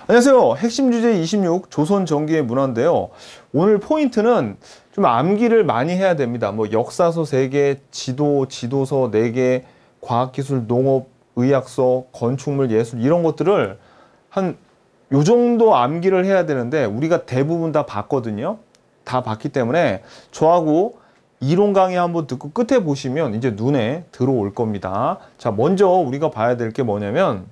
안녕하세요. 핵심 주제 26 조선 전기의 문화인데요. 오늘 포인트는 좀 암기를 많이 해야 됩니다. 뭐 역사서 3개, 지도서 4개, 과학기술, 농업, 의학서, 건축물, 예술 이런 것들을 한 요 정도 암기를 해야 되는데 우리가 대부분 다 봤거든요. 다 봤기 때문에 저하고 이론 강의 한번 듣고 끝에 보시면 이제 눈에 들어올 겁니다. 자, 먼저 우리가 봐야 될 게 뭐냐면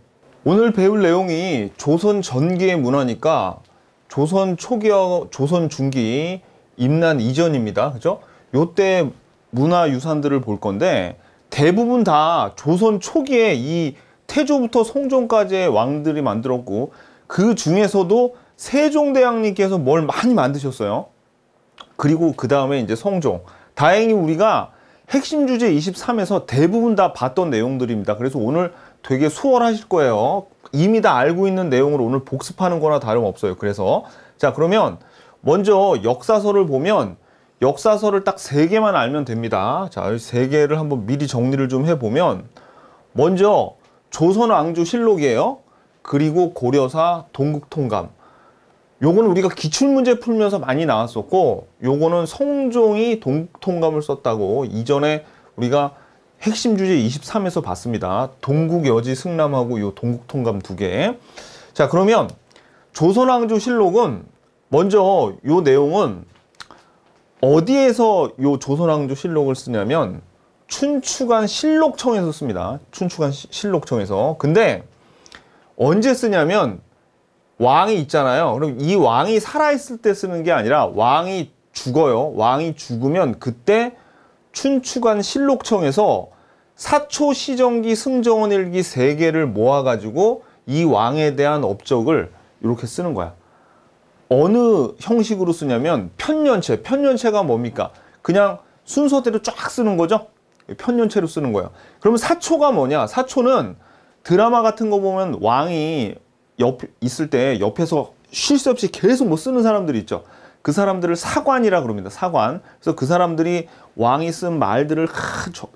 오늘 배울 내용이 조선 전기의 문화니까 조선 초기와 조선 중기, 임난 이전입니다. 그죠? 요때 문화유산들을 볼 건데 대부분 다 조선 초기에 이 태조부터 성종까지의 왕들이 만들었고 그 중에서도 세종대왕님께서 뭘 많이 만드셨어요. 그리고 그 다음에 이제 성종. 다행히 우리가 핵심 주제 23에서 대부분 다 봤던 내용들입니다. 그래서 오늘 되게 수월하실 거예요. 이미 다 알고 있는 내용을 오늘 복습하는 거나 다름없어요. 그래서 자, 그러면 먼저 역사서를 보면 역사서를 딱 3개만 알면 됩니다. 자, 3개를 한번 미리 정리를 좀 해보면 먼저 조선왕조실록이에요. 그리고 고려사 동국통감. 요거는 우리가 기출문제 풀면서 많이 나왔었고 요거는 성종이 동국통감을 썼다고 이전에 우리가 핵심 주제 23에서 봤습니다. 동국여지 승남하고 요 동국통감 2개. 자, 그러면 조선왕조실록은 먼저 요 내용은 어디에서 요 조선왕조실록을 쓰냐면 춘추관 실록청에서 씁니다. 춘추관 실록청에서. 근데 언제 쓰냐면 왕이 있잖아요. 그럼 이 왕이 살아있을 때 쓰는 게 아니라 왕이 죽어요. 왕이 죽으면 그때 춘추관 실록청에서 사초, 시정기, 승정원 일기 3개를 모아가지고 이 왕에 대한 업적을 이렇게 쓰는 거야. 어느 형식으로 쓰냐면 편년체. 편년체가 뭡니까? 그냥 순서대로 쫙 쓰는 거죠. 편년체로 쓰는 거예요. 그러면 사초가 뭐냐? 사초는 드라마 같은 거 보면 왕이 있을 때 옆에서 쉴 새 없이 계속 뭐 쓰는 사람들이 있죠. 그 사람들을 사관이라 그럽니다. 사관. 그래서 그 사람들이 왕이 쓴 말들을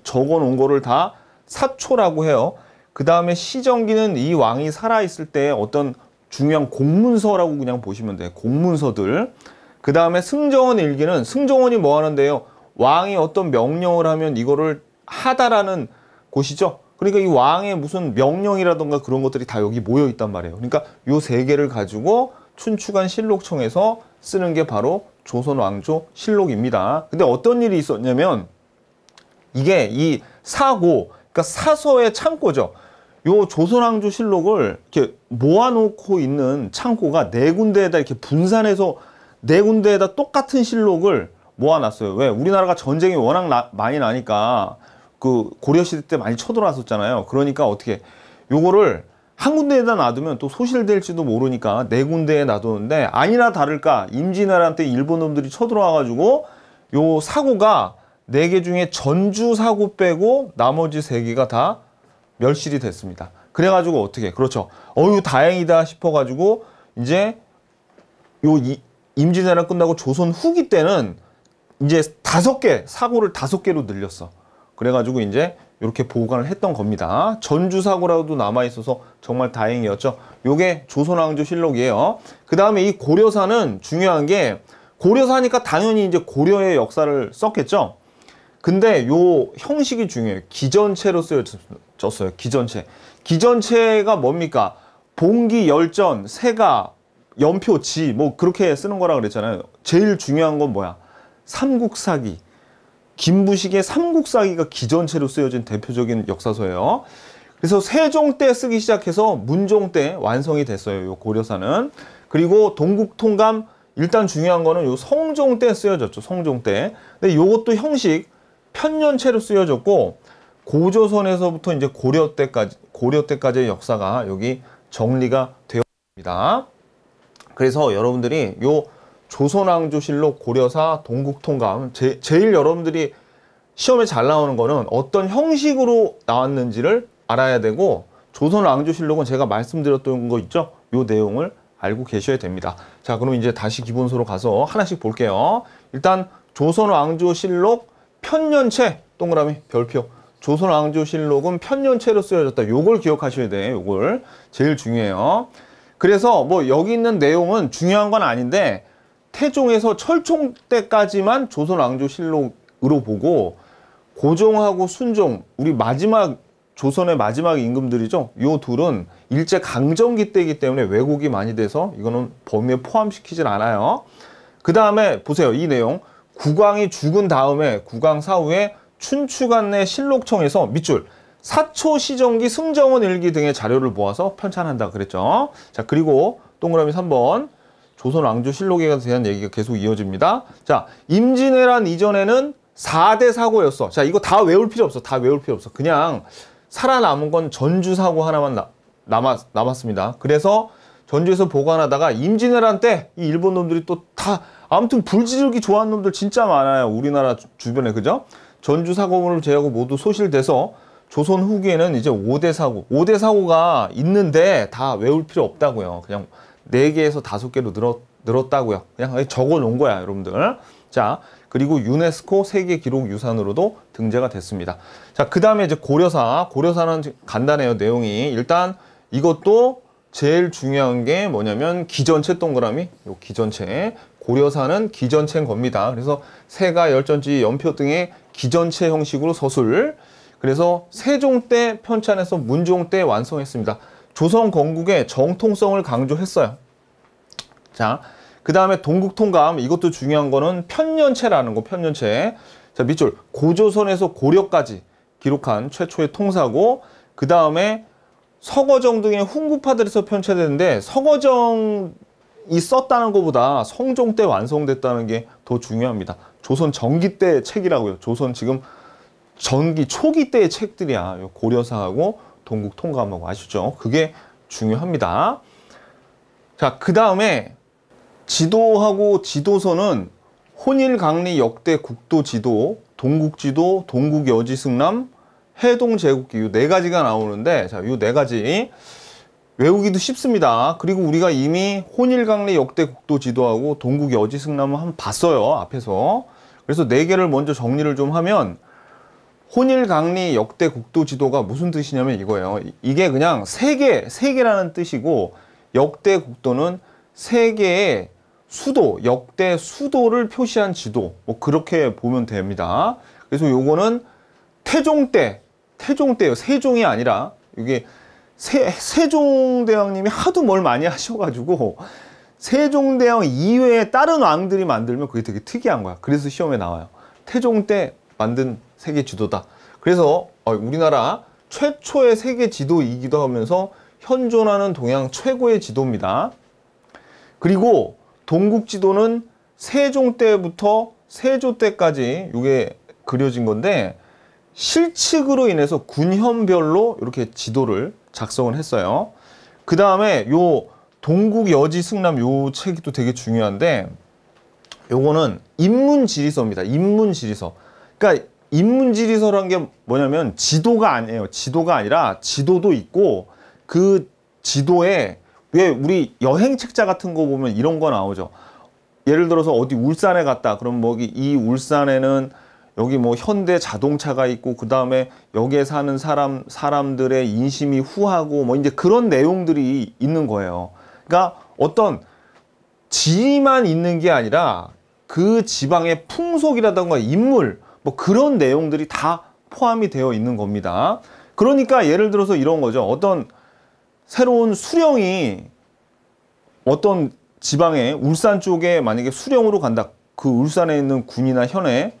적어 놓은 거를 다 사초라고 해요. 그 다음에 시정기는 이 왕이 살아있을 때 어떤 중요한 공문서라고 그냥 보시면 돼요. 공문서들. 그 다음에 승정원 일기는 승정원이 뭐 하는데요? 왕이 어떤 명령을 하면 이거를 하다라는 곳이죠. 그러니까 이 왕의 무슨 명령이라던가 그런 것들이 다 여기 모여 있단 말이에요. 그러니까 요 3개를 가지고 춘추관 실록청에서 쓰는 게 바로 조선왕조 실록입니다. 근데 어떤 일이 있었냐면 이게 이 사고, 그러니까 사서의 창고죠. 요 조선왕조 실록을 이렇게 모아놓고 있는 창고가 4군데에다 이렇게 분산해서 4군데에다 똑같은 실록을 모아놨어요. 왜? 우리나라가 전쟁이 워낙 많이 나니까 그 고려시대 때 많이 쳐들어왔었잖아요. 그러니까 어떻게 요거를 한 군데에다 놔두면 또 소실될지도 모르니까 4군데에 놔두는데 아니나 다를까 임진왜란 때 일본 놈들이 쳐들어와가지고 요 사고가 4개 중에 전주 사고 빼고 나머지 3개가 다 멸실이 됐습니다. 그래가지고 어떻게 그렇죠. 어유 다행이다 싶어가지고 이제 요 임진왜란 끝나고 조선 후기 때는 이제 5개 사고를 5개로 늘렸어. 그래가지고 이제 이렇게 보관을 했던 겁니다. 전주 사고라도 남아있어서 정말 다행이었죠. 요게 조선왕조실록이에요. 그 다음에 이 고려사는 중요한 게 고려사니까 당연히 이제 고려의 역사를 썼겠죠. 근데 요 형식이 중요해요. 기전체로 쓰여졌어요. 기전체. 기전체가 뭡니까? 봉기, 열전, 세가, 연표, 지 뭐 그렇게 쓰는 거라 그랬잖아요. 제일 중요한 건 뭐야? 삼국사기. 김부식의 삼국사기가 기전체로 쓰여진 대표적인 역사서예요. 그래서 세종 때 쓰기 시작해서 문종 때 완성이 됐어요. 요 고려사는. 그리고 동국통감 일단 중요한 거는 요 성종 때 쓰여졌죠. 성종 때. 근데 요것도 형식 편년체로 쓰여졌고 고조선에서부터 이제 고려 때까지의 역사가 여기 정리가 되었습니다. 그래서 여러분들이 요 조선왕조실록, 고려사, 동국통감 제일 여러분들이 시험에 잘 나오는 거는 어떤 형식으로 나왔는지를 알아야 되고 조선왕조실록은 제가 말씀드렸던 거 있죠? 요 내용을 알고 계셔야 됩니다. 자, 그럼 이제 다시 기본서로 가서 하나씩 볼게요. 일단 조선왕조실록 편년체 동그라미 별표. 조선왕조실록은 편년체로 쓰여졌다. 요걸 기억하셔야 돼요. 요걸 제일 중요해요. 그래서 뭐 여기 있는 내용은 중요한 건 아닌데 태종에서 철종 때까지만 조선 왕조실록으로 보고 고종하고 순종, 우리 마지막 조선의 마지막 임금들이죠. 요 둘은 일제 강점기 때이기 때문에 왜곡이 많이 돼서 이거는 범위에 포함시키진 않아요. 그 다음에 보세요. 이 내용. 국왕이 죽은 다음에 국왕 사후에 춘추관내 실록청에서 밑줄 사초시정기 승정원 일기 등의 자료를 모아서 편찬한다 그랬죠. 자, 그리고 동그라미 3번 조선 왕조실록에 대한 얘기가 계속 이어집니다. 자, 임진왜란 이전에는 4대 사고였어. 자, 이거 다 외울 필요 없어. 다 외울 필요 없어. 그냥 살아남은 건 전주 사고 하나만 남았습니다. 그래서 전주에서 보관하다가 임진왜란 때 이 일본 놈들이 또 다 아무튼 불지르기 좋아하는 놈들 진짜 많아요. 우리나라 주변에. 그죠? 전주 사고를 제외하고 모두 소실돼서 조선 후기에는 이제 5대 사고, 5대 사고가 있는데 다 외울 필요 없다고요. 그냥 4개에서 5개로 늘었다고요. 그냥 적어 놓은 거야, 여러분들. 자, 그리고 유네스코 세계 기록 유산으로도 등재가 됐습니다. 자, 그 다음에 이제 고려사. 고려사는 간단해요, 내용이. 일단 이것도 제일 중요한 게 뭐냐면 기전체 동그라미. 요 기전체. 고려사는 기전체인 겁니다. 그래서 세가, 열전지, 연표 등의 기전체 형식으로 서술. 그래서 세종 때 편찬해서 문종 때 완성했습니다. 조선 건국의 정통성을 강조했어요. 자, 그 다음에 동국통감. 이것도 중요한 거는 편년체라는 거, 편년체. 자, 밑줄. 고조선에서 고려까지 기록한 최초의 통사고, 그 다음에 서거정 등의 훈구파들에서 편찬됐는데 서거정이 썼다는 것보다 성종 때 완성됐다는 게 더 중요합니다. 조선 전기 때 책이라고요. 조선 지금 전기 초기 때의 책들이야. 고려사하고 동국통감하고 아시죠? 그게 중요합니다. 자, 그 다음에 지도하고 지도서는 혼일강리 역대 국도지도, 동국지도, 동국여지승남, 해동제국기 이 4가지가 나오는데, 자, 이 4가지 외우기도 쉽습니다. 그리고 우리가 이미 혼일강리 역대 국도지도하고 동국여지승남을 한번 봤어요, 앞에서. 그래서 4개를 먼저 정리를 좀 하면 혼일강리 역대 국도지도가 무슨 뜻이냐면 이거예요. 이게 그냥 세계라는 뜻이고, 역대 국도는 세계의 수도, 역대 수도를 표시한 지도, 뭐 그렇게 보면 됩니다. 그래서 요거는 태종 때예요. 세종이 아니라 이게 세종대왕님이 하도 뭘 많이 하셔가지고 세종대왕 이외에 다른 왕들이 만들면 그게 되게 특이한 거야. 그래서 시험에 나와요. 태종 때 만든 세계 지도다. 그래서 우리나라 최초의 세계 지도이기도 하면서 현존하는 동양 최고의 지도입니다. 그리고 동국지도는 세종 때부터 세조 때까지 이게 그려진 건데 실칙으로 인해서 군현별로 이렇게 지도를 작성을 했어요. 그 다음에 요 동국여지승남 요 책이 또 되게 중요한데 요거는 인문지리서입니다. 인문지리서. 그러니까 인문지리서라는 게 뭐냐면 지도가 아니에요. 지도가 아니라 지도도 있고 그 지도에 왜 우리 여행책자 같은 거 보면 이런 거 나오죠. 예를 들어서 어디 울산에 갔다. 그럼 뭐 이 울산에는 여기 뭐 현대 자동차가 있고 그 다음에 여기에 사는 사람들의 인심이 후하고 뭐 이제 그런 내용들이 있는 거예요. 그러니까 어떤 지리만 있는 게 아니라 그 지방의 풍속이라든가 인물 뭐 그런 내용들이 다 포함이 되어 있는 겁니다. 그러니까 예를 들어서 이런 거죠. 어떤 새로운 수령이 어떤 지방에 울산 쪽에 만약에 수령으로 간다. 그 울산에 있는 군이나 현에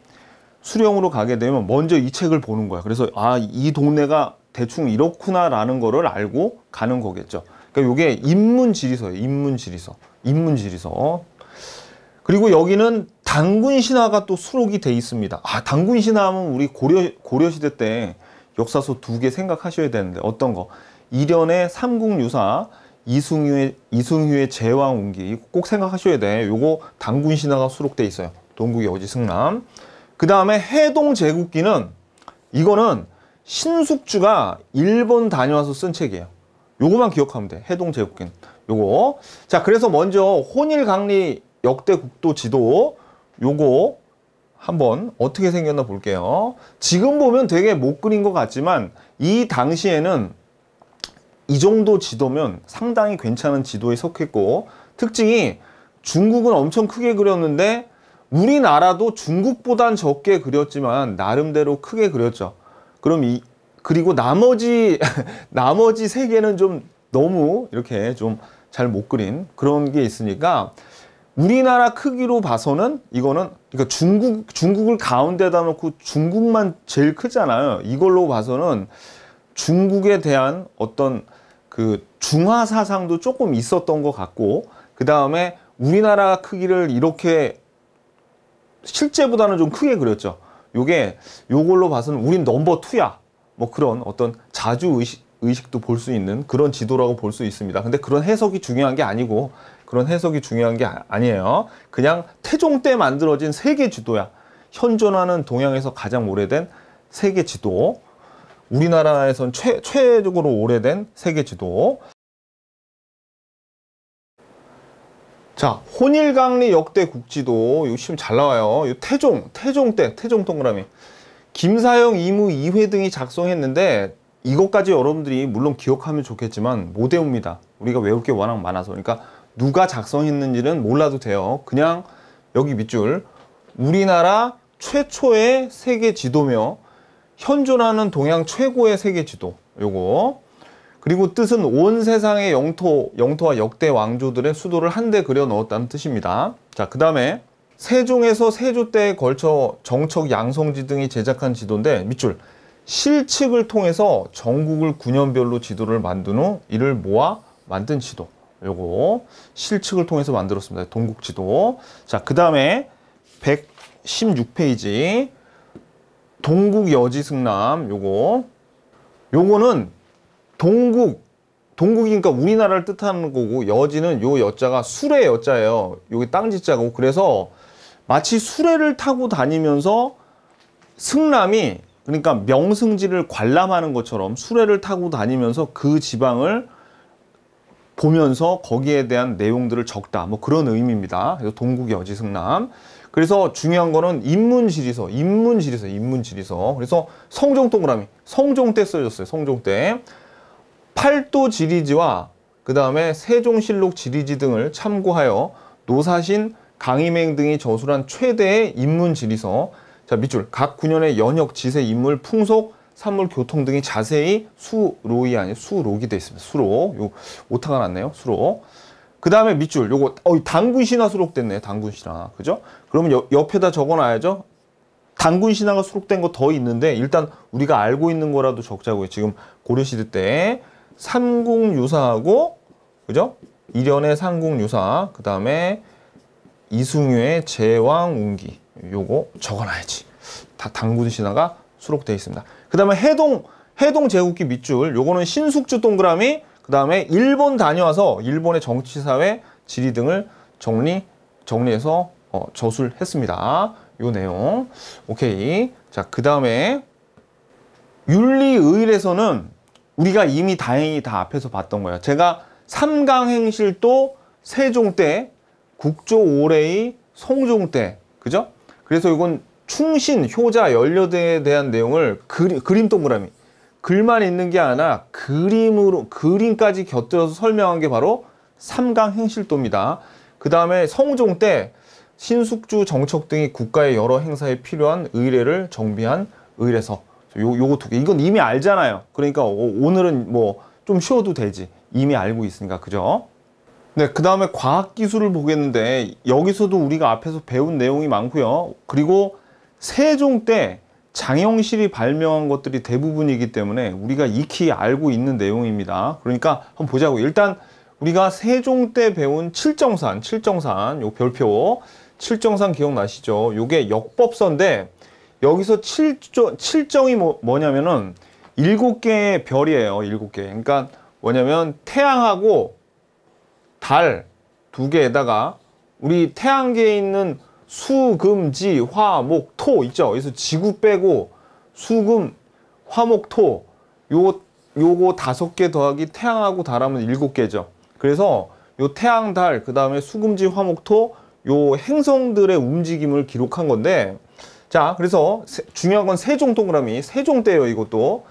수령으로 가게 되면 먼저 이 책을 보는 거야. 그래서 아, 이 동네가 대충 이렇구나라는 거를 알고 가는 거겠죠. 그러니까 이게 인문지리서예요. 인문지리서. 그리고 여기는 당군신화가 또 수록이 돼 있습니다. 아, 당군신화하면 우리 고려시대 때 역사서 2개 생각하셔야 되는데 어떤 거? 일연의 삼국유사, 이승휴의 제왕운기 꼭 생각하셔야 돼. 요거 당군신화가 수록돼 있어요. 동국여지승남. 그 다음에 해동제국기는 이거는 신숙주가 일본 다녀와서 쓴 책이에요. 요거만 기억하면 돼. 해동제국기는 요거. 자, 그래서 먼저 혼일강리 역대 국도 지도 요거 한번 어떻게 생겼나 볼게요. 지금 보면 되게 못 그린 것 같지만 이 당시에는 이 정도 지도면 상당히 괜찮은 지도에 속했고, 특징이 중국은 엄청 크게 그렸는데 우리나라도 중국보단 적게 그렸지만 나름대로 크게 그렸죠. 그리고 나머지 나머지 세 개는 좀 너무 이렇게 좀 잘 못 그린 그런 게 있으니까, 우리나라 크기로 봐서는 이거는, 그러니까 중국을 가운데다 놓고 중국만 제일 크잖아요. 이걸로 봐서는 중국에 대한 어떤 그 중화 사상도 조금 있었던 것 같고, 그 다음에 우리나라 크기를 이렇게 실제보다는 좀 크게 그렸죠. 요걸로 봐서는 우린 넘버 2야. 뭐 그런 어떤 자주 의식도 볼 수 있는 그런 지도라고 볼 수 있습니다. 근데 그런 해석이 중요한 게 아니고, 그런 해석이 중요한 게 아니에요. 그냥 태종 때 만들어진 세계 지도야. 현존하는 동양에서 가장 오래된 세계 지도. 우리나라에선 최적으로 오래된 세계 지도. 자, 혼일강리 역대 국지도. 이거 시험 잘 나와요. 이 태종 때, 태종 동그라미. 김사영, 이무, 이회 등이 작성했는데, 이것까지 여러분들이 물론 기억하면 좋겠지만 못 외웁니다. 우리가 외울 게 워낙 많아서. 그러니까 누가 작성했는지는 몰라도 돼요. 그냥 여기 밑줄, 우리나라 최초의 세계 지도며 현존하는 동양 최고의 세계 지도. 요거. 그리고 뜻은 온 세상의 영토와 역대 왕조들의 수도를 한데 그려 넣었다는 뜻입니다. 자, 그 다음에 세종에서 세조 때에 걸쳐 정척, 양성지 등이 제작한 지도인데, 밑줄, 실측을 통해서 전국을 9년별로 지도를 만든 후 이를 모아 만든 지도. 요거 실측을 통해서 만들었습니다. 동국지도. 자, 그 다음에 116페이지 동국여지승남. 요거는 동국이니까 우리나라를 뜻하는 거고, 여지는 요 여자가 수레 여자예요. 여기 땅지자고. 그래서 마치 수레를 타고 다니면서 승남이, 그러니까 명승지를 관람하는 것처럼 수레를 타고 다니면서 그 지방을 보면서 거기에 대한 내용들을 적다. 뭐 그런 의미입니다. 그래서 동국여지승남. 그래서 중요한 거는 인문지리서. 그래서 성종 동그라미. 성종 때 써졌어요. 성종 때. 팔도 지리지와 그 다음에 세종실록 지리지 등을 참고하여 노사신, 강희맹 등이 저술한 최대의 인문지리서. 자, 밑줄, 각 구년의 연역, 지세, 인물, 풍속, 산물, 교통 등이 자세히 수록이 아니고 수록이 되어 있습니다. 수록. 요 오타가 났네요. 수록. 그 다음에 밑줄, 요거 당군신화 수록됐네. 당군신화. 그죠? 그러면 옆에다 적어놔야죠. 당군신화가 수록된 거 더 있는데, 일단 우리가 알고 있는 거라도 적자고요. 지금 고려시대 때 삼국유사하고, 그죠? 일연의 삼국유사, 그 다음에 이승유의 제왕운기. 요거 적어놔야지. 다 당군신화가 수록되어 있습니다. 그 다음에 해동 제국기 밑줄. 요거는 신숙주 동그라미. 그 다음에 일본 다녀와서 일본의 정치, 사회, 지리 등을 정리해서 저술했습니다. 요 내용. 오케이. 자, 그 다음에 윤리의례서는 우리가 이미 다행히 다 앞에서 봤던 거예요. 제가 삼강행실도 세종 때, 국조 오레이 성종 때, 그죠? 그래서 이건 충신, 효자, 연료등에 대한 내용을 그림 동그라미. 글만 있는 게 아니라 그림까지 곁들여서 설명한 게 바로 삼강행실도입니다. 그 다음에 성종 때 신숙주, 정척 등이 국가의 여러 행사에 필요한 의례를 정비한 의례서. 요거 두 개. 이건 이미 알잖아요. 그러니까 오늘은 뭐 좀 쉬어도 되지. 이미 알고 있으니까. 그죠? 네, 그 다음에 과학기술을 보겠는데, 여기서도 우리가 앞에서 배운 내용이 많고요. 그리고 세종 때 장영실이 발명한 것들이 대부분이기 때문에 우리가 익히 알고 있는 내용입니다. 그러니까 한번 보자고요. 일단 우리가 세종 때 배운 칠정산, 요 별표, 칠정산 기억나시죠? 요게 역법서인데, 여기서 칠정이 뭐냐면은 7개의 별이에요. 7개. 그러니까 뭐냐면 태양하고 달 2개에다가 우리 태양계에 있는 수, 금, 지, 화, 목, 토 있죠. 그래서 지구 빼고 수, 금, 화, 목, 토 요거 5개 더하기 태양하고 달하면 7개죠. 그래서 요 태양, 달, 그 다음에 수, 금, 지, 화, 목, 토 요 행성들의 움직임을 기록한 건데, 자, 그래서 중요한 건 세종 동그라미. 세종 때예요. 이것도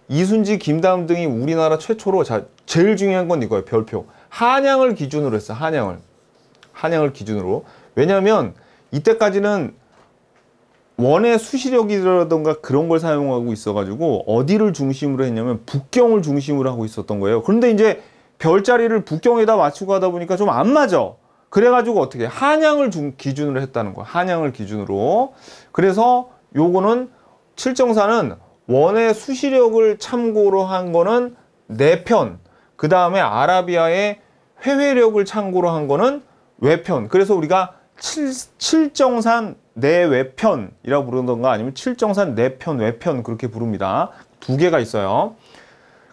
이순지, 김다음 등이 우리나라 최초로 제일 중요한 건 이거예요. 별표. 한양을 기준으로 했어. 한양을 기준으로. 왜냐하면 이때까지는 원의 수시력이라던가 그런 걸 사용하고 있어가지고 어디를 중심으로 했냐면 북경을 중심으로 하고 있었던 거예요. 그런데 이제 별자리를 북경에다 맞추고 하다 보니까 좀 안 맞아. 그래가지고 어떻게 한양을 기준으로 했다는 거야. 한양을 기준으로. 그래서 요거는 칠정사는 원의 수시력을 참고로 한 거는 4편. 그 다음에 아라비아의 회회력을 참고로 한 거는 외편. 그래서 우리가 칠정산 내외편이라고 부르던가 아니면 칠정산 내편, 외편 그렇게 부릅니다. 2개가 있어요.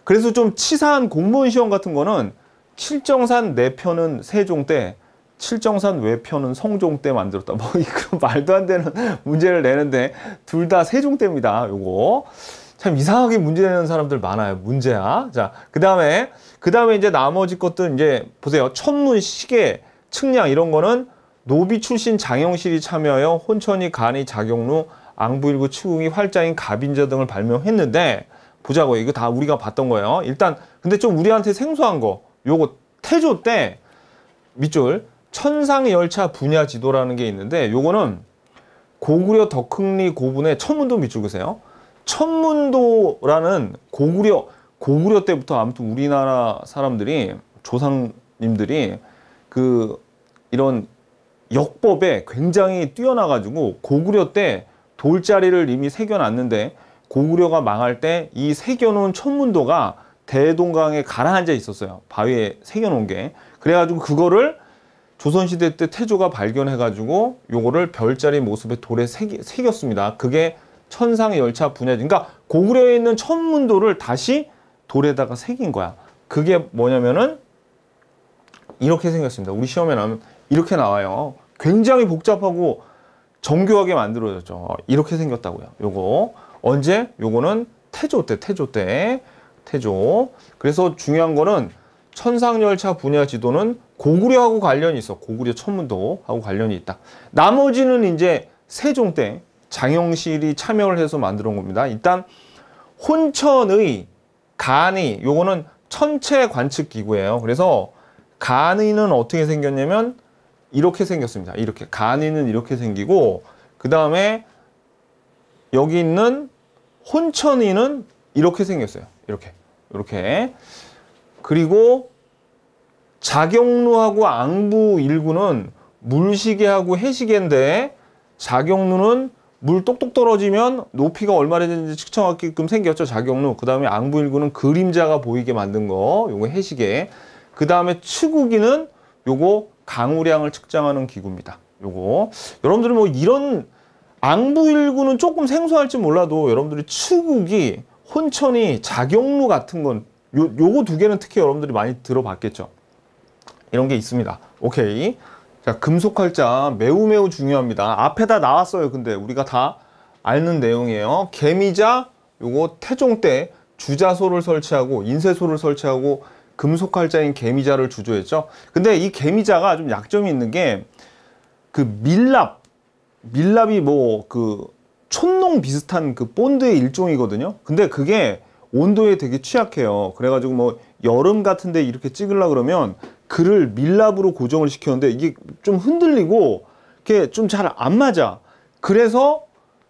그래서 좀 치사한 공무원 시험 같은 거는 칠정산 내편은 세종 때, 칠정산 외편은 성종 때 만들었다. 뭐 이거 말도 안 되는 문제를 내는데 둘 다 세종 때입니다. 요거 참 이상하게 문제 내는 사람들 많아요. 문제야. 자, 그다음에 이제 나머지 것들 이제 보세요. 천문, 시계, 측량 이런 거는 노비 출신 장영실이 참여하여 혼천이, 간이, 자경루, 앙부일구, 치국이, 활자인, 갑인자 등을 발명했는데 보자고요. 이거 다 우리가 봤던 거예요. 일단 근데 좀 우리한테 생소한 거 요거 태조 때 밑줄 천상열차 분야 지도라는 게 있는데 요거는 고구려 덕흥리 고분의 천문도 밑줄 그세요. 천문도라는 고구려 때부터 아무튼 우리나라 사람들이 조상님들이 이런 역법에 굉장히 뛰어나가지고 고구려 때 돌자리를 이미 새겨놨는데 고구려가 망할 때 이 새겨놓은 천문도가 대동강에 가라앉아 있었어요. 바위에 새겨놓은 게. 그래가지고 그거를 조선시대 때 태조가 발견해가지고 요거를 별자리 모습의 돌에 새겼습니다. 그게 천상열차 분야지. 그러니까 고구려에 있는 천문도를 다시 돌에다가 새긴 거야. 그게 뭐냐면은 이렇게 생겼습니다. 우리 시험에 나오면 이렇게 나와요. 굉장히 복잡하고 정교하게 만들어졌죠. 이렇게 생겼다고요. 요거 언제? 요거는 태조 때. 그래서 중요한 거는 천상열차 분야 지도는 고구려하고 관련이 있어. 고구려 천문도하고 관련이 있다. 나머지는 이제 세종 때 장영실이 참여를 해서 만들어 온 겁니다. 일단 혼천의 간이 요거는 천체 관측 기구예요. 그래서 간이는 어떻게 생겼냐면 이렇게 생겼습니다. 이렇게 간이는 이렇게 생기고 그 다음에 여기 있는 혼천이는 이렇게 생겼어요. 이렇게. 그리고 자경루하고 앙부일구는 물시계하고 해시계인데 자경루는 물 똑똑 떨어지면 높이가 얼마나 되는지 측정하게끔 생겼죠. 자경루. 그 다음에 앙부일구는 그림자가 보이게 만든 거. 요거 해시계. 그 다음에 치국이는 요거 강우량을 측정하는 기구입니다. 요거 여러분들은 뭐 이런 앙부일구는 조금 생소할지 몰라도 여러분들이 치국이, 혼천이, 자경루 같은 건 요거 2개는 특히 여러분들이 많이 들어봤겠죠. 이런 게 있습니다. 오케이. 자, 금속활자 매우 중요합니다. 앞에다 나왔어요. 근데 우리가 다 아는 내용이에요. 개미자 요거 태종 때 주자소를 설치하고 인쇄소를 설치하고 금속활자인 개미자를 주조했죠. 근데 이 개미자가 좀 약점이 있는 게 밀랍이 뭐 촌농 비슷한 본드의 일종이거든요. 근데 그게 온도에 되게 취약해요. 그래가지고 뭐 여름 같은데 이렇게 찍으려 그러면 글을 밀랍으로 고정을 시켰는데 이게 좀 흔들리고 이게 좀 잘 안 맞아. 그래서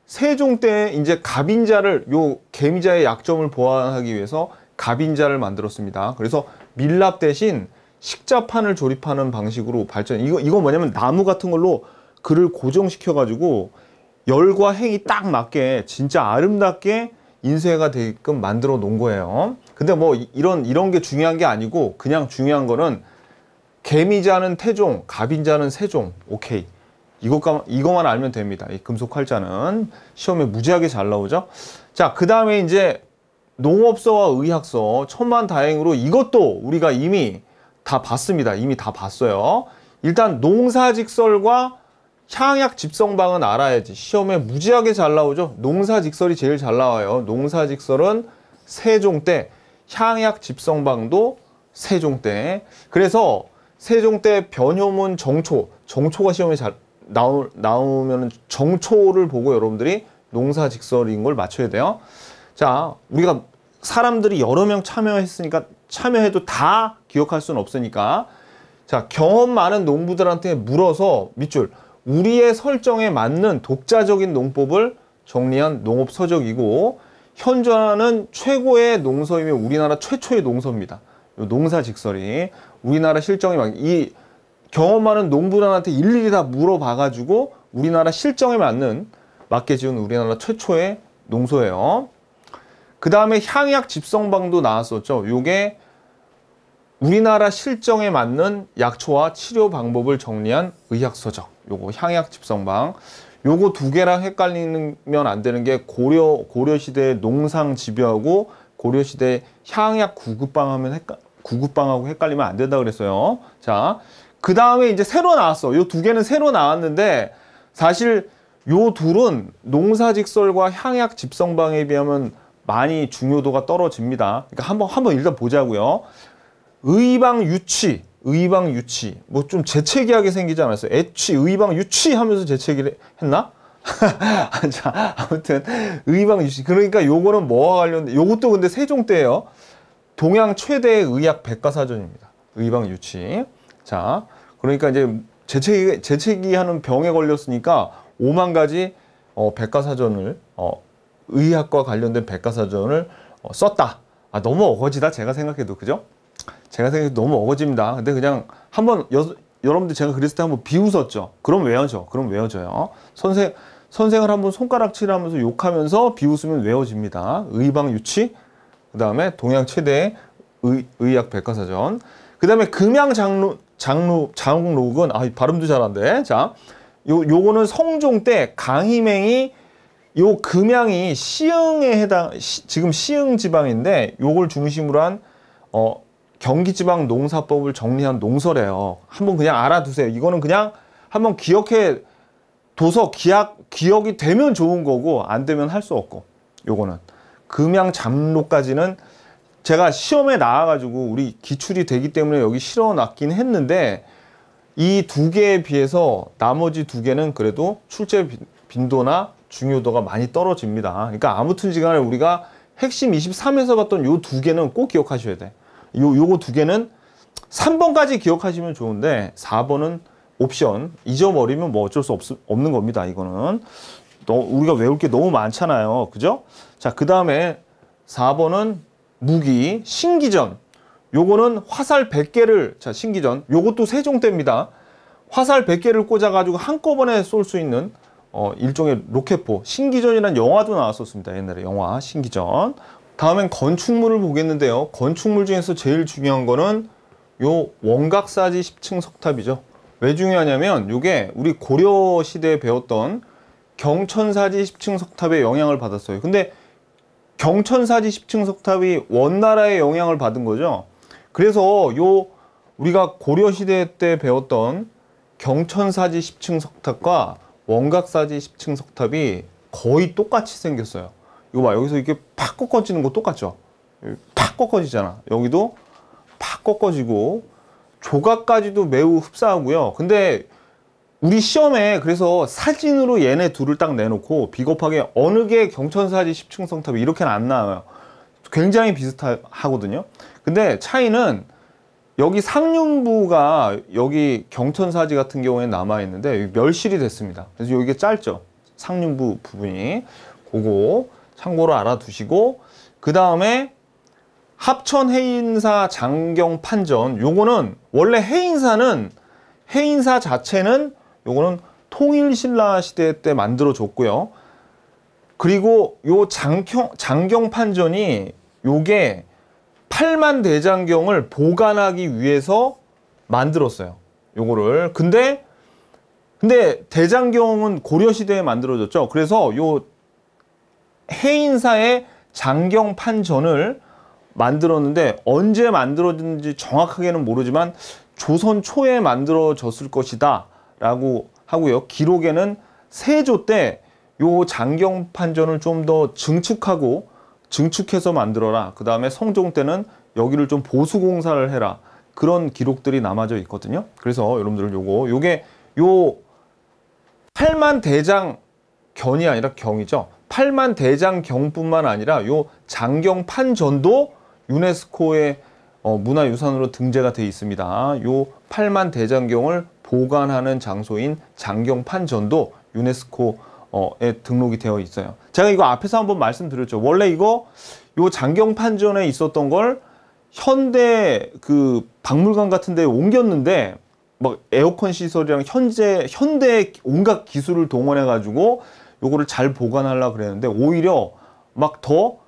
세종 때 이제 갑인자를 요 개미자의 약점을 보완하기 위해서 갑인자를 만들었습니다. 그래서 밀랍 대신 식자판을 조립하는 방식으로 발전. 이거 뭐냐면 나무 같은 걸로 글을 고정시켜 가지고 열과 행이 딱 맞게 진짜 아름답게 인쇄가 되게끔 만들어 놓은 거예요. 근데 뭐 이런 게 중요한 게 아니고 그냥 중요한 거는 개미자는 태종, 갑인자는 세종. 오케이. 이거만 알면 됩니다. 이 금속활자는 시험에 무지하게 잘 나오죠. 자, 그 다음에 이제 농업서와 의학서, 천만다행으로 이것도 우리가 이미 다 봤습니다. 이미 다 봤어요. 일단 농사직설과 향약집성방은 알아야지. 시험에 무지하게 잘 나오죠. 농사직설이 제일 잘 나와요. 농사직설은 세종 때, 향약집성방도 세종 때. 그래서 세종 때 변효문 정초가 시험에 잘 나오면 정초를 보고 여러분들이 농사직설인 걸 맞춰야 돼요. 자, 우리가 사람들이 여러 명 참여했으니까 참여해도 다 기억할 수는 없으니까 자, 경험 많은 농부들한테 물어서 밑줄 우리의 설정에 맞는 독자적인 농법을 정리한 농업서적이고 현존하는 최고의 농서이며 우리나라 최초의 농서입니다. 농사직설이 우리나라 실정에 이 경험 많은 농부들한테 일일이 다 물어봐가지고 우리나라 실정에 맞게 지은 우리나라 최초의 농서예요. 그 다음에 향약 집성방도 나왔었죠. 요게 우리나라 실정에 맞는 약초와 치료 방법을 정리한 의학서적. 요거 향약 집성방. 요거 두 개랑 헷갈리면 안 되는 게 고려시대 농상집요하고 고려시대 향약 구급방하고 헷갈리면 안 된다 그랬어요. 자, 그 다음에 이제 새로 나왔어. 요 두 개는 새로 나왔는데 사실 요 둘은 농사직설과 향약 집성방에 비하면 많이 중요도가 떨어집니다. 그러니까 한번 일단 보자고요. 의방유치 뭐 좀 재채기하게 생기지 않았어요? 애취, 의방유치 하면서 재채기를 했나? 자, 아무튼 의방유치. 그러니까 요거는 뭐와 관련된? 요것도 근데 세종 때예요. 동양 최대의 의학 백과사전입니다. 의방유치. 자, 그러니까 이제 재채기하는 병에 걸렸으니까 5만 가지 백과사전을 의학과 관련된 백과사전을 썼다. 아, 너무 어거지다. 제가 생각해도 그죠? 제가 생각해도 너무 어거지입니다. 근데 그냥 한번 여러분들 제가 그랬을 때 한번 비웃었죠. 그럼 외워져. 그럼 외워져요. 선생을 한번 손가락질하면서 욕하면서 비웃으면 외워집니다. 의방유치. 그 다음에 동양 최대의 의학 백과사전. 그 다음에 금양장록은 발음도 잘한데. 자, 요거는 성종 때 강희맹이 요 금양이 시흥에 지금 시흥 지방인데 요걸 중심으로 한 경기지방 농사법을 정리한 농서래요. 한번 그냥 알아두세요. 이거는 그냥 한번 기억해 둬서 기억이 되면 좋은 거고 안 되면 할 수 없고. 요거는 금양장로까지는 제가 시험에 나와가지고 우리 기출이 되기 때문에 여기 실어놨긴 했는데 이 두 개에 비해서 나머지 두 개는 그래도 출제 빈도나 중요도가 많이 떨어집니다. 그러니까 아무튼지간에 우리가 핵심 23에서 봤던 요 두 개는 꼭 기억하셔야 돼. 요거 두 개는 3번까지 기억하시면 좋은데 4번은 옵션. 잊어버리면 뭐 어쩔 수 없는 겁니다. 이거는 우리가 외울 게 너무 많잖아요. 그죠? 자, 그 다음에 4번은 무기, 신기전. 요거는 화살 100개를, 자, 신기전. 요것도 세종 때입니다. 화살 100개를 꽂아가지고 한꺼번에 쏠 수 있는 일종의 로켓포. 신기전이라는 영화도 나왔었습니다. 옛날에 영화 신기전. 다음엔 건축물을 보겠는데요. 건축물 중에서 제일 중요한 거는 요 원각사지 10층 석탑이죠. 왜 중요하냐면 요게 우리 고려 시대에 배웠던 경천사지 10층 석탑의 영향을 받았어요. 근데 경천사지 10층 석탑이 원나라의 영향을 받은 거죠. 그래서 요 우리가 고려 시대 때 배웠던 경천사지 10층 석탑과 원각사지 10층 석탑이 거의 똑같이 생겼어요. 이거 봐, 여기서 이렇게 팍 꺾어지는 거 똑같죠? 팍 꺾어지잖아. 여기도 팍 꺾어지고 조각까지도 매우 흡사하고요. 근데 우리 시험에 그래서 사진으로 얘네 둘을 딱 내놓고 비겁하게 어느 게 경천사지 10층 석탑이 이렇게는 안 나와요. 굉장히 비슷하거든요. 근데 차이는 여기 상륜부가 여기 경천사지 같은 경우에 남아있는데 멸실이 됐습니다. 그래서 여기가 짧죠. 상륜부 부분이. 그거 참고로 알아두시고, 그 다음에 합천해인사 장경판전. 요거는 원래 해인사 자체는 요거는 통일신라 시대 때 만들어졌고요. 그리고 요 장경판전이 요게 8만 대장경을 보관하기 위해서 만들었어요. 요거를. 근데 대장경은 고려시대에 만들어졌죠. 그래서 요 해인사의 장경판전을 만들었는데 언제 만들어졌는지 정확하게는 모르지만 조선 초에 만들어졌을 것이다 라고 하고요. 기록에는 세조 때 요 장경판전을 좀 더 증축해서 만들어라. 그 다음에 성종 때는 여기를 좀 보수공사를 해라. 그런 기록들이 남아져 있거든요. 그래서 여러분들 요게 8만 대장 견이 아니라 경이죠. 팔만대장경뿐만 아니라 요 장경판전도 유네스코의 문화유산으로 등재가 되어 있습니다. 요 팔만대장경을 보관하는 장소인 장경판전도 유네스코에 등록이 되어 있어요. 제가 이거 앞에서 한번 말씀드렸죠. 원래 이거 요 장경판전에 있었던 걸 현대 그 박물관 같은 데 옮겼는데 막 에어컨 시설이랑 현대 온갖 기술을 동원해 가지고 요거를 잘 보관하려고 그랬는데 오히려 막 더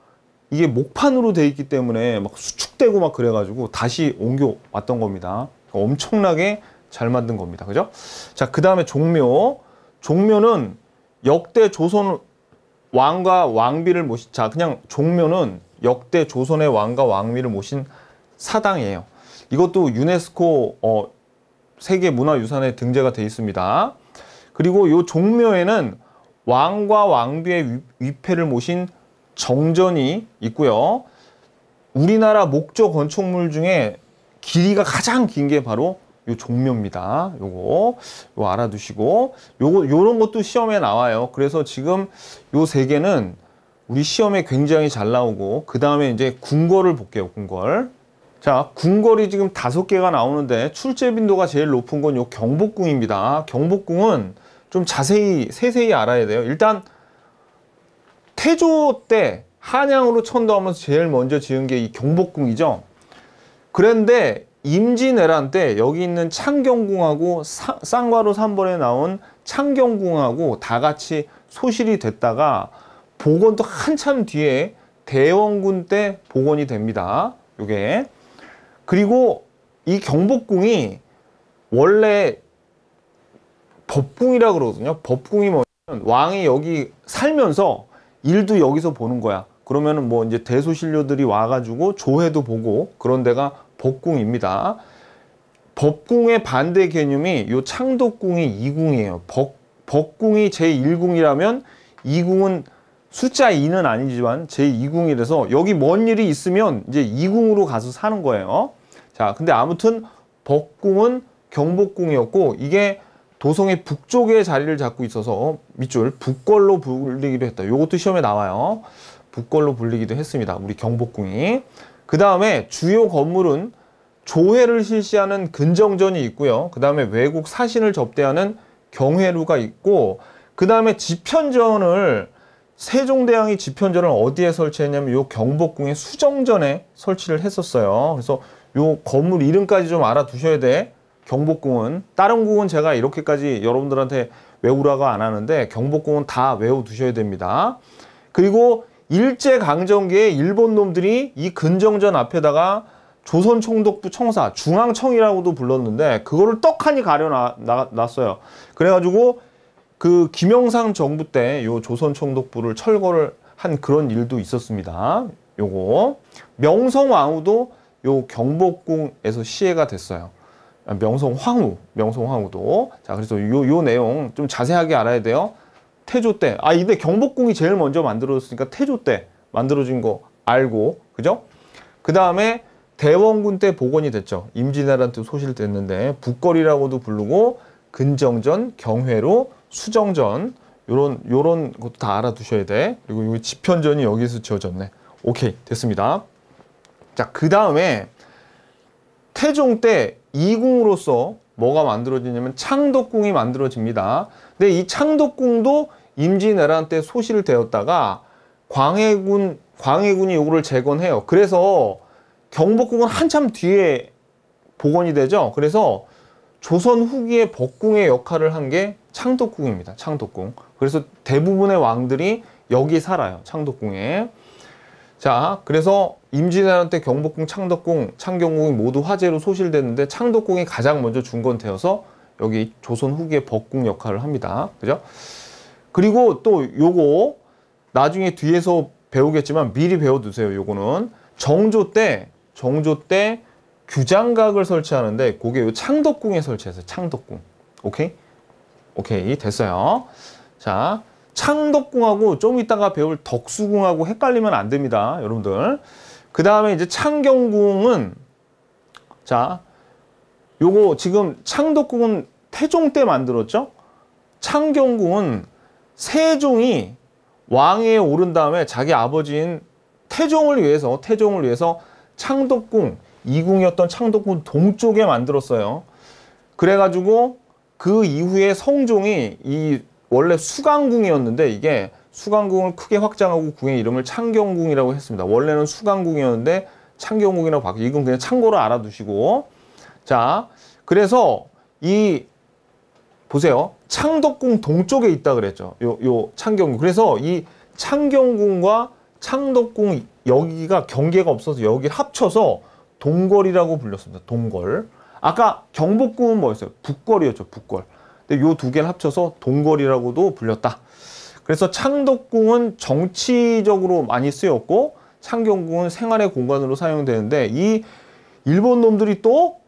이게 목판으로 돼 있기 때문에 막 수축되고 막 그래가지고 다시 옮겨 왔던 겁니다. 엄청나게 잘 만든 겁니다. 그죠? 자, 그 다음에 종묘. 종묘는 역대 조선 왕과 왕비를 모신, 자, 그냥 종묘는 역대 조선의 왕과 왕비를 모신 사당이에요. 이것도 유네스코 세계문화유산에 등재가 되어 있습니다. 그리고 이 종묘에는 왕과 왕비의 위패를 모신 정전이 있고요. 우리나라 목조 건축물 중에 길이가 가장 긴 게 바로 요 종묘입니다. 요거 알아두시고, 요런 것도 시험에 나와요. 그래서 지금 요 세 개는 우리 시험에 굉장히 잘 나오고, 그 다음에 이제 궁궐을 볼게요. 궁궐. 자, 궁궐이 지금 5개가 나오는데 출제 빈도가 제일 높은 건 요 경복궁입니다. 경복궁은 좀 자세히 세세히 알아야 돼요. 일단 태조 때 한양으로 천도하면서 제일 먼저 지은 게 이 경복궁이죠. 그런데 임진왜란 때 여기 있는 창경궁하고 쌍과로 3번에 나온 창경궁하고 다 같이 소실이 됐다가 복원도 한참 뒤에 대원군 때 복원이 됩니다. 요게. 그리고 이 경복궁이 원래 법궁이라 그러거든요. 법궁이 뭐냐면 왕이 여기 살면서 일도 여기서 보는 거야. 그러면은 뭐 이제 대소신료들이 와가지고 조회도 보고 그런 데가 법궁입니다. 법궁의 반대 개념이 요 창덕궁이 2궁이에요. 법궁이 제1궁이라면 2궁은 숫자 2는 아니지만 제2궁이라서 여기 뭔 일이 있으면 이제 2궁으로 가서 사는 거예요. 자, 근데 아무튼 법궁은 경복궁이었고 이게 도성의 북쪽에 자리를 잡고 있어서 밑줄 북궐로 불리기도 했다. 요것도 시험에 나와요. 북궐로 불리기도 했습니다. 우리 경복궁이. 그 다음에 주요 건물은 조회를 실시하는 근정전이 있고요. 그 다음에 외국 사신을 접대하는 경회루가 있고, 그 다음에 지편전을 세종대왕이 지편전을 어디에 설치했냐면 요 경복궁의 수정전에 설치를 했었어요. 그래서 요 건물 이름까지 좀 알아두셔야 돼. 경복궁은. 다른 궁은 제가 이렇게까지 여러분들한테 외우라고 안 하는데 경복궁은 다 외워두셔야 됩니다. 그리고 일제강점기에 일본 놈들이 이 근정전 앞에다가 조선총독부 청사, 중앙청이라고도 불렀는데 그거를 떡하니 가려놨어요. 그래가지고 그 김영삼 정부 때 요 조선총독부를 철거를 한 그런 일도 있었습니다. 요거. 명성황후도 요 경복궁에서 시해가 됐어요. 명성황후도. 자, 그래서 요 내용 좀 자세하게 알아야 돼요. 태조 때. 근데 경복궁이 제일 먼저 만들어졌으니까 태조 때 만들어진 거 알고, 그죠? 그 다음에 대원군 때 복원이 됐죠. 임진왜란 때 소실됐는데, 북궐이라고도 부르고, 근정전, 경회로, 수정전, 요런 것도 다 알아두셔야 돼. 그리고 요 지편전이 여기서 지어졌네. 오케이, 됐습니다. 자, 그 다음에 태종 때 이궁으로서 뭐가 만들어지냐면 창덕궁이 만들어집니다. 근데 이 창덕궁도 임진왜란 때 소실되었다가 광해군이 요거를 재건해요. 그래서 경복궁은 한참 뒤에 복원이 되죠. 그래서 조선 후기의 법궁의 역할을 한 게 창덕궁입니다. 창덕궁. 그래서 대부분의 왕들이 여기 살아요. 창덕궁에. 자, 그래서 임진왜란 때 경복궁, 창덕궁, 창경궁이 모두 화재로 소실됐는데 창덕궁이 가장 먼저 중건되어서 여기 조선 후기의 법궁 역할을 합니다. 그죠? 그리고 또 요거 나중에 뒤에서 배우겠지만 미리 배워두세요. 요거는 정조 때 규장각을 설치하는데 그게 요 창덕궁에 설치했어요. 창덕궁. 오케이? 오케이, 됐어요. 자, 창덕궁하고 좀 이따가 배울 덕수궁하고 헷갈리면 안 됩니다. 여러분들. 그 다음에 이제 창경궁은, 자, 요거 지금 창덕궁은 태종 때 만들었죠? 창경궁은 세종이 왕위에 오른 다음에 자기 아버지인 태종을 위해서 창덕궁, 이궁이었던 창덕궁 동쪽에 만들었어요. 그래가지고 그 이후에 성종이 이 원래 수강궁이었는데 이게 수강궁을 크게 확장하고 궁의 이름을 창경궁이라고 했습니다. 원래는 수강궁이었는데 창경궁이라고 바뀌고, 이건 그냥 참고로 알아두시고. 자, 그래서 이 보세요. 창덕궁 동쪽에 있다 그랬죠. 요 창경궁. 그래서 이 창경궁과 창덕궁 여기가 경계가 없어서 여기 합쳐서 동궐이라고 불렸습니다. 동궐. 아까 경복궁은 뭐였어요? 북궐이었죠. 북궐. 근데 요 두 개를 합쳐서 동궐이라고도 불렸다. 그래서 창덕궁은 정치적으로 많이 쓰였고 창경궁은 생활의 공간으로 사용되는데, 이 일본 놈들이 또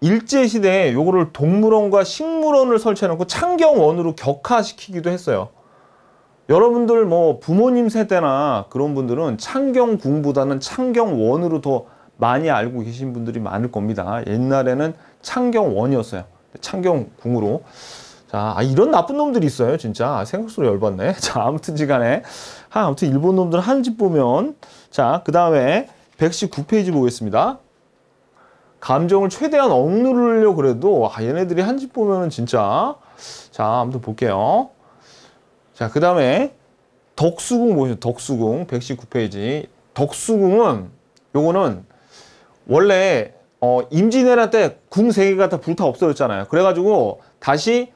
일제시대에 요거를 동물원과 식물원을 설치해놓고 창경원으로 격화시키기도 했어요. 여러분들 뭐 부모님 세대나 그런 분들은 창경궁보다는 창경원으로 더 많이 알고 계신 분들이 많을 겁니다. 옛날에는 창경원이었어요. 창경궁으로. 자, 이런 나쁜 놈들이 있어요, 진짜. 생각수로 열받네. 자, 아무튼지간에 아무튼 일본 놈들 하는 짓 보면, 자, 그 다음에 119페이지 보겠습니다. 감정을 최대한 억누르려고 그래도 얘네들이 한 짓 보면은 진짜. 자, 아무튼 볼게요. 자, 그 다음에 덕수궁 보시죠. 덕수궁 119페이지. 덕수궁은 요거는 원래 임진왜란 때 궁 3개가 다 불타 없어졌잖아요. 그래가지고 다시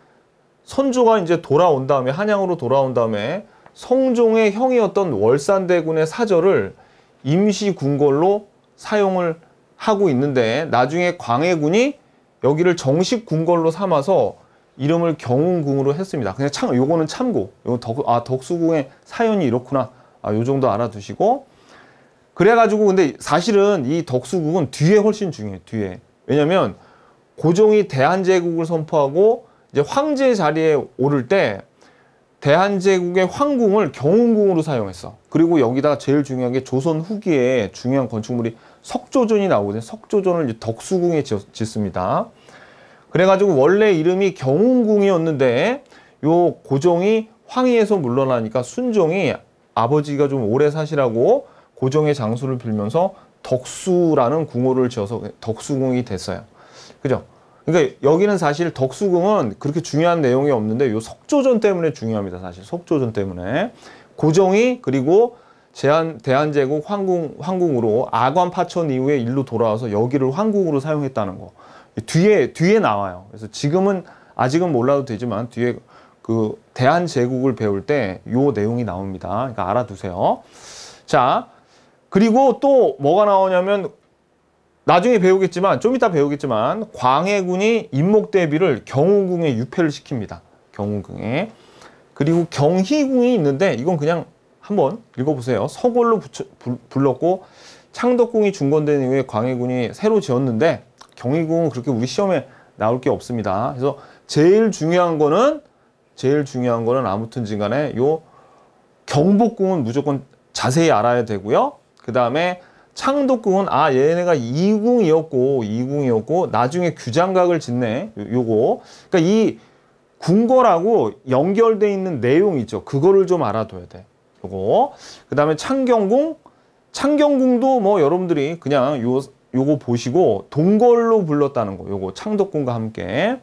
선조가 이제 돌아온 다음에, 한양으로 돌아온 다음에 성종의 형이었던 월산대군의 사절을 임시 궁궐로 사용을 하고 있는데, 나중에 광해군이 여기를 정식 궁궐로 삼아서 이름을 경운궁으로 했습니다. 그냥 요거는 참고. 덕수궁의 사연이 이렇구나. 요 정도 알아두시고. 그래가지고 근데 사실은 이 덕수궁은 뒤에 훨씬 중요해요. 뒤에. 왜냐면 고종이 대한제국을 선포하고 이제 황제 자리에 오를 때 대한제국의 황궁을 경운궁으로 사용했어. 그리고 여기다가 제일 중요한 게 조선 후기에 중요한 건축물이 석조전이 나오거든요. 석조전을 이제 덕수궁에 짓습니다. 그래가지고 원래 이름이 경운궁이었는데 요 고종이 황위에서 물러나니까 순종이 아버지가 좀 오래 사시라고 고종의 장수를 빌면서 덕수라는 궁호를 지어서 덕수궁이 됐어요. 그죠? 그러니까 여기는 사실 덕수궁은 그렇게 중요한 내용이 없는데 요 석조전 때문에 중요합니다. 사실 석조전 때문에 고종이 그리고 대한제국 황궁으로 아관 파천 이후에 일로 돌아와서 여기를 황궁으로 사용했다는 거 뒤에 나와요. 그래서 아직은 몰라도 되지만 뒤에 그 대한제국을 배울 때 요 내용이 나옵니다. 그러니까 알아두세요. 자, 그리고 또 뭐가 나오냐면 나중에 배우겠지만, 좀 이따 배우겠지만, 광해군이 임목대비를 경운궁에 유폐를 시킵니다. 경운궁에. 그리고 경희궁이 있는데 이건 그냥 한번 읽어보세요. 서골로 불렀고 창덕궁이 중건된 이후에 광해군이 새로 지었는데 경희궁은 그렇게 우리 시험에 나올 게 없습니다. 그래서 제일 중요한 거는 아무튼 간에 요 경복궁은 무조건 자세히 알아야 되고요. 그 다음에 창덕궁은 얘네가 2궁이었고 나중에 규장각을 짓네. 요거. 그러니까 이 궁궐하고 연결돼 있는 내용 있죠. 그거를 좀 알아둬야 돼. 요거. 그 다음에 창경궁도 뭐 여러분들이 그냥 요거 보시고 동궐로 불렀다는 거. 요거 창덕궁과 함께.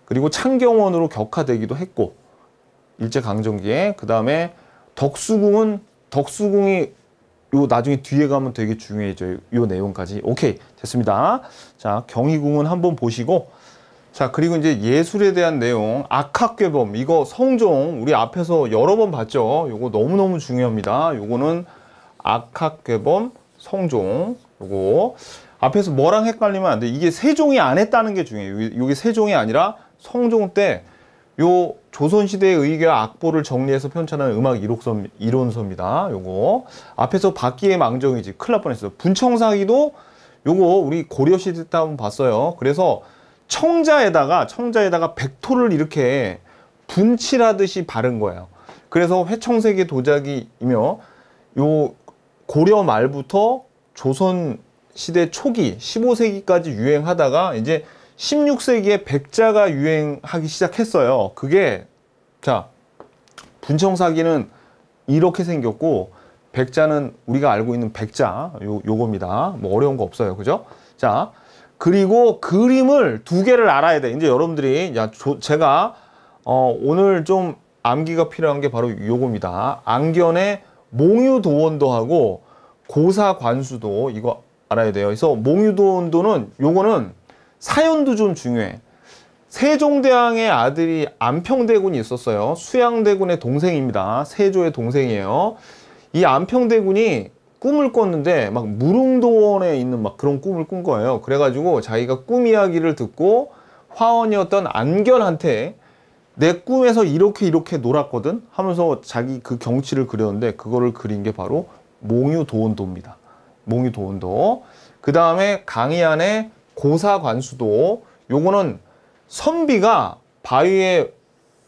그리고 창경원으로 격화되기도 했고 일제강점기에. 그 다음에 덕수궁이 요 나중에 뒤에 가면 되게 중요해져요. 요 내용까지. 오케이. 됐습니다. 자, 경희궁은 한번 보시고. 자, 그리고 이제 예술에 대한 내용. 악학괴범. 이거 성종 우리 앞에서 여러 번 봤죠. 요거 너무너무 중요합니다. 요거는 악학괴범 성종. 요거 앞에서 뭐랑 헷갈리면 안 돼. 이게 세종이 안 했다는 게 중요해요. 이게 세종이 아니라 성종 때 요 조선시대의 의궤와 악보를 정리해서 편찬한 음악 이론서입니다. 요거 앞에서 박기의 망정이지 큰일 날 뻔했어요. 분청사기도 요거 우리 고려시대 때 한번 봤어요. 그래서 청자에다가 백토를 이렇게 분칠하듯이 바른 거예요. 그래서 회청세계 도자기이며 요 고려 말부터 조선 시대 초기 15세기까지 유행하다가 이제 16세기에 백자가 유행하기 시작했어요. 그게 자 분청사기는 이렇게 생겼고, 백자는 우리가 알고 있는 백자, 요겁니다. 뭐 어려운 거 없어요. 그죠? 자, 그리고 그림을 두 개를 알아야 돼. 이제 여러분들이, 제가, 오늘 좀 암기가 필요한 게 바로 요겁니다. 앙견의 몽유도원도하고 고사관수도 이거 알아야 돼요. 그래서 몽유도원도는 요거는 사연도 좀 중요해. 세종대왕의 아들이 안평대군이 있었어요. 수양대군의 동생입니다. 세조의 동생이에요. 이 안평대군이 꿈을 꿨는데 막 무릉도원에 있는 막 그런 꿈을 꾼 거예요. 그래가지고 자기가 꿈 이야기를 듣고 화원이었던 안견한테 내 꿈에서 이렇게 놀았거든 하면서 자기 그 경치를 그렸는데 그거를 그린 게 바로 몽유도원도입니다. 몽유도원도. 그 다음에 강의안의 고사관수도. 요거는 선비가 바위에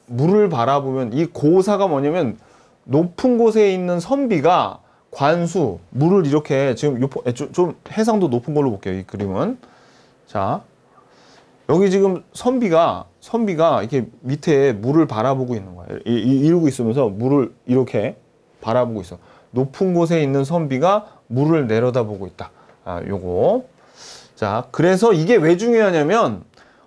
물을 바라보면, 이 고사가 뭐냐면 높은 곳에 있는 선비가 관수, 물을 이렇게, 지금 좀 해상도 높은 걸로 볼게요. 이 그림은. 자, 여기 지금 선비가 이렇게 밑에 물을 바라보고 있는 거예요. 이러고 있으면서 물을 이렇게 바라보고 있어. 높은 곳에 있는 선비가 물을 내려다보고 있다. 요거. 자, 그래서 이게 왜 중요하냐면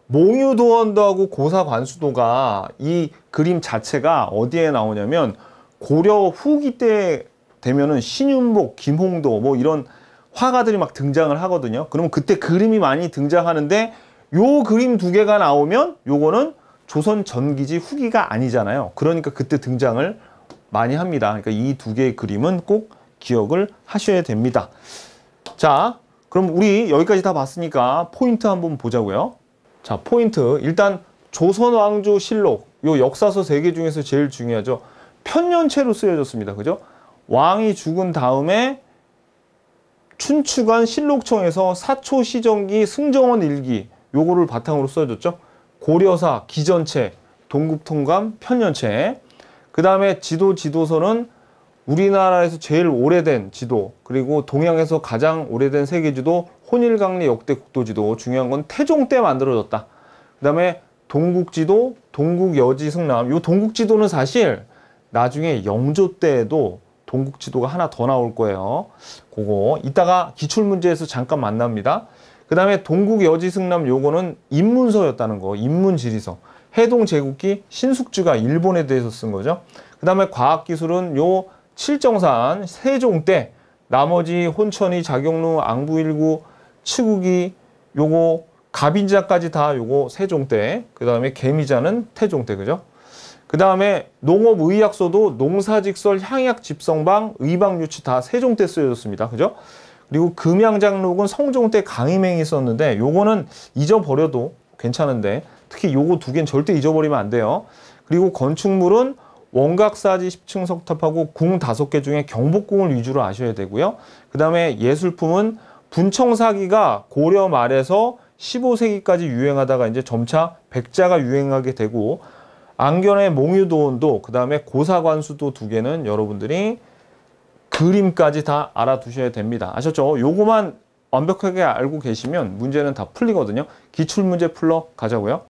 몽유도원도하고 고사관수도가 이 그림 자체가 어디에 나오냐면 고려 후기 때 되면은 신윤복, 김홍도 뭐 이런 화가들이 막 등장을 하거든요. 그러면 그때 그림이 많이 등장하는데 요 그림 두 개가 나오면 요거는 조선 전기지 후기가 아니잖아요. 그러니까 그때 등장을 많이 합니다. 그러니까 이 두 개의 그림은 꼭 기억을 하셔야 됩니다. 자, 그럼 우리 여기까지 다 봤으니까 포인트 한번 보자고요. 자, 포인트. 일단 조선왕조실록, 요 역사서 3개 중에서 제일 중요하죠. 편년체로 쓰여졌습니다. 그죠? 왕이 죽은 다음에 춘추관 실록청에서 사초시정기 승정원 일기 요거를 바탕으로 써졌죠. 고려사, 기전체, 동국통감, 편년체. 그 다음에 지도서는 우리나라에서 제일 오래된 지도, 그리고 동양에서 가장 오래된 세계지도, 혼일강리 역대 국도지도. 중요한 건 태종 때 만들어졌다. 그 다음에 동국지도, 동국여지승남. 요 동국지도는 사실 나중에 영조 때에도 동국지도가 하나 더 나올 거예요. 그거 이따가 기출문제에서 잠깐 만납니다. 그 다음에 동국여지승남 요거는 입문서였다는 거. 입문지리서. 해동제국기 신숙주가 일본에 대해서 쓴 거죠. 그 다음에 과학기술은 요 칠정산 세종 때, 나머지 혼천이, 자경루, 앙부일구, 치국이 요거 갑인자까지 다 요거 세종 때. 그 다음에 개미자는 태종 때. 그죠? 그 다음에 농업의약서도 농사직설, 향약, 집성방, 의방유치 다 세종 때 쓰여졌습니다. 그죠? 그리고 금양장록은 성종 때 강희맹이 썼는데 요거는 잊어버려도 괜찮은데 특히 요거 두 개는 절대 잊어버리면 안 돼요. 그리고 건축물은 원각사지 10층 석탑하고 궁 5개 중에 경복궁을 위주로 아셔야 되고요. 그 다음에 예술품은 분청사기가 고려 말에서 15세기까지 유행하다가 이제 점차 백자가 유행하게 되고, 앙견의 몽유도원도, 그 다음에 고사관수도 2개는 여러분들이 그림까지 다 알아두셔야 됩니다. 아셨죠? 요거만 완벽하게 알고 계시면 문제는 다 풀리거든요. 기출문제 풀러 가자고요.